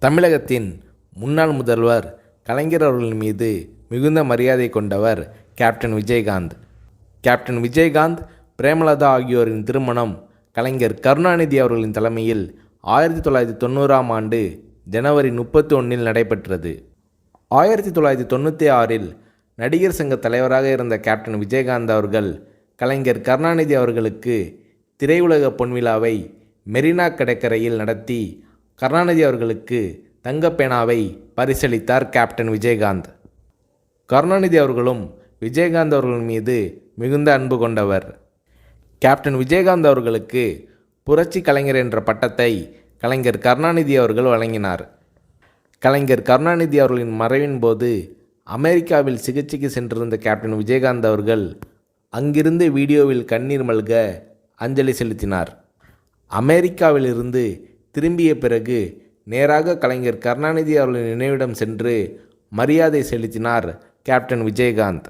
தமிழகத்தின் முன்னாள் முதல்வர் கலைஞர் அவர்களின் மீது மிகுந்த மரியாதை கொண்டவர் கேப்டன் விஜயகாந்த். கேப்டன் விஜயகாந்த், பிரேமலதா ஆகியோரின் திருமணம் கலைஞர் கருணாநிதி அவர்களின் தலைமையில் 1990ஆம் ஆண்டு ஜனவரி 31 நடைபெற்றது. 1996இல் நடிகர் சங்க தலைவராக இருந்த கேப்டன் விஜயகாந்த் அவர்கள் கலைஞர் கருணாநிதி அவர்களுக்கு திரையுலக பொன்விழாவை மெரினா கடற்கரையில் நடத்தி கருணாநிதி அவர்களுக்கு தங்கப்பேனாவை பரிசளித்தார் கேப்டன் விஜயகாந்த். கருணாநிதி அவர்களும் விஜயகாந்த் அவர்கள் மீது மிகுந்த அன்பு கொண்டவர். கேப்டன் விஜயகாந்த் அவர்களுக்கு புரட்சி கலைஞர் என்ற பட்டத்தை கலைஞர் கருணாநிதி அவர்கள் வழங்கினார். கலைஞர் கருணாநிதி அவர்களின் மறைவின் போது அமெரிக்காவில் சிகிச்சைக்கு சென்றிருந்த கேப்டன் விஜயகாந்த் அவர்கள் அங்கிருந்து வீடியோவில் கண்ணீர் மல்க அஞ்சலி செலுத்தினார். அமெரிக்காவிலிருந்து திரும்பிய பிறகு நேராக கலைஞர் கருணாநிதி அவர்களின் நினைவிடம் சென்று மரியாதை செலுத்தினார் கேப்டன் விஜயகாந்த்.